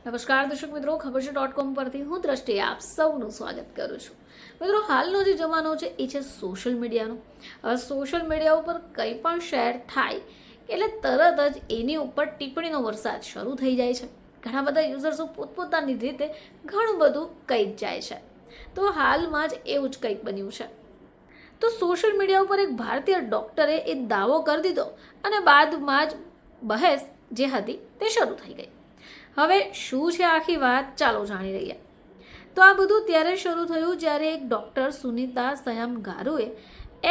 નમસ્કાર દર્શક મિત્રો, ખબર છે .com પરથી હું દ્રષ્ટિ આપ સૌનું સ્વાગત કરું છું. મિત્રો, હાલનો જે જમાનો છે એ છે સોશિયલ મીડિયાનો. હવે સોશિયલ મીડિયા ઉપર કંઈ પણ શેર થાય એટલે તરત જ એની ઉપર ટિપ્પણીનો વરસાદ શરૂ થઈ જાય છે. ઘણા બધા યુઝર્સો પોતપોતાની રીતે ઘણું બધું કહી જ જાય છે. તો હાલમાં જ એવું જ કંઈક બન્યું છે. તો સોશિયલ મીડિયા ઉપર એક ભારતીય ડૉક્ટરે એ દાવો કરી દીધો અને બાદમાં જ બહેસ જે હતી તે શરૂ થઈ ગઈ. હવે શું છે આખી વાત, ચાલો જાણી લઈએ. તો આ બધું ત્યારે શરૂ થયું જ્યારે એક ડૉક્ટર સુનીતા સયામગારુએ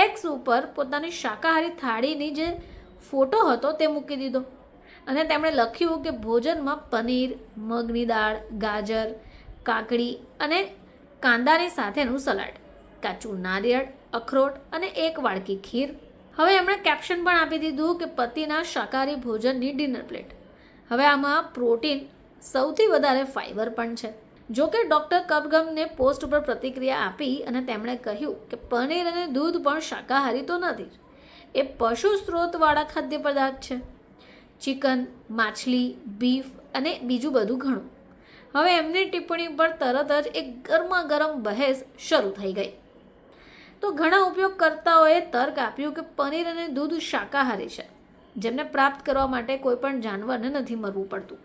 એક્સ ઉપર પોતાની શાકાહારી થાળીની જે ફોટો હતો તે મૂકી દીધો અને તેમણે લખ્યું કે ભોજનમાં પનીર, મગની દાળ, ગાજર, કાકડી અને કાંદાની સાથેનું સલાડ, કાચું નારિયેળ, અખરોટ અને એક વાડકી ખીર. હવે એમણે કેપ્શન પણ આપી દીધું કે પતિના શાકાહારી ભોજનની ડિનર પ્લેટ. હવે આમાં પ્રોટીન સૌથી વધારે ફાઈબર પણ છે. જો કે ડૉક્ટર કપગમને પોસ્ટ ઉપર પ્રતિક્રિયા આપી અને તેમણે કહ્યું કે પનીર અને દૂધ પણ શાકાહારી તો નથી જ, એ પશુ સ્ત્રોતવાળા ખાદ્ય પદાર્થ છે. ચિકન, માછલી, બીફ અને બીજું બધું ઘણું. હવે એમની ટિપ્પણી પર તરત જ એક ગરમા ગરમ બહેસ શરૂ થઈ ગઈ. તો ઘણા ઉપયોગકર્તાઓએ તર્ક આપ્યું કે પનીર અને દૂધ શાકાહારી છે, જેમને પ્રાપ્ત કરવા માટે કોઈ પણ જાનવરને નથી મરવું પડતું.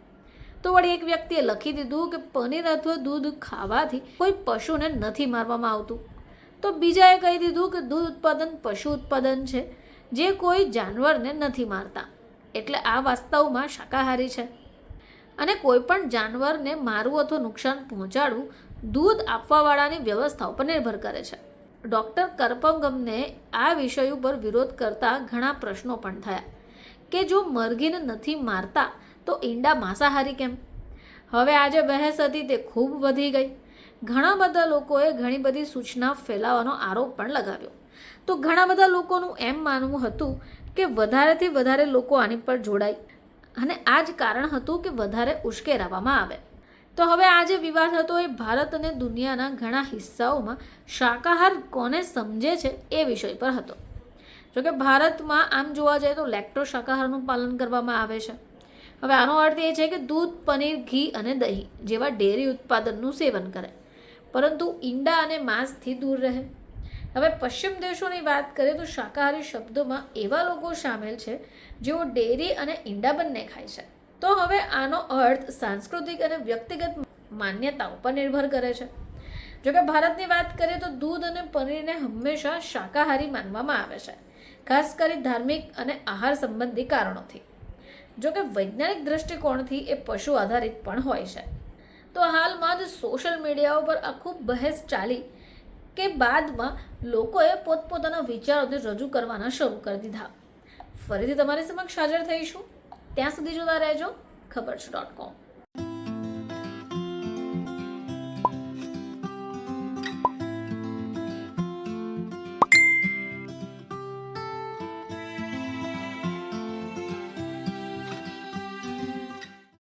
તો વળી એક વ્યક્તિએ લખી દીધું કે પનીર અથવા દૂધ ખાવાથી કોઈ પશુને નથી મારવામાં આવતું. તો બીજાએ કહી દીધું કે દૂધ ઉત્પાદન પશુ ઉત્પાદન છે, જે કોઈ જાનવરને નથી મારતા, એટલે આ વાસ્તવમાં શાકાહારી છે અને કોઈ પણ જાનવરને મારવું અથવા નુકસાન પહોંચાડવું દૂધ આપવાવાળાની વ્યવસ્થા ઉપર નિર્ભર કરે છે. ડૉક્ટર કરપંગમને આ વિષય ઉપર વિરોધ કરતા ઘણા પ્રશ્નો પણ થયા કે જો મરઘીને નથી મારતા તો ઈંડા માંસાહારી કેમ? હવે આ જે બહેસ હતી તે ખૂબ વધી ગઈ. ઘણા બધા લોકોએ ઘણી બધી સૂચના ફેલાવવાનો આરોપ પણ લગાવ્યો. તો ઘણા બધા લોકોનું એમ માનવું હતું કે વધારેથી વધારે લોકો આની પર જોડાય અને આ જ કારણ હતું કે વધારે ઉશ્કેરાવવામાં આવે. તો હવે આ જે વિવાદ હતો એ ભારત અને દુનિયાના ઘણા હિસ્સાઓમાં શાકાહાર કોને સમજે છે એ વિષય પર હતો. જોકે ભારતમાં આમ જોવા જઈએ તો લેક્ટો શાકાહારનું પાલન કરવામાં આવે છે. હવે આનો અર્થ એ છે કે દૂધ, પનીર, ઘી અને દહીં જેવા ડેરી ઉત્પાદનનું સેવન કરે, પરંતુ ઈંડા અને માંસથી દૂર રહે. હવે પશ્ચિમ દેશોની વાત કરીએ તો શાકાહારી શબ્દોમાં એવા લોકો સામેલ છે જેઓ ડેરી અને ઈંડા બંને ખાય છે. તો હવે આનો અર્થ સાંસ્કૃતિક અને વ્યક્તિગત માન્યતાઓ પર નિર્ભર કરે છે. જોકે ભારતની વાત કરીએ તો દૂધ અને પનીરને હંમેશા શાકાહારી માનવામાં આવે છે, ખાસ કરી ધાર્મિક અને આહાર સંબંધી કારણોથી. જોકે વૈજ્ઞાનિક દ્રષ્ટિકોણથી એ પશુ આધારિત પણ હોય છે. તો હાલમાં જ સોશિયલ મીડિયા ઉપર આ ખૂબ બહેસ ચાલી કે બાદમાં લોકોએ પોતપોતાના વિચારોને રજૂ કરવાના શરૂ કરી દીધા. ફરીથી તમારી સમક્ષ હાજર થઈશું. ત્યાં સુધી જોતા રહેજો ખબર છે .com.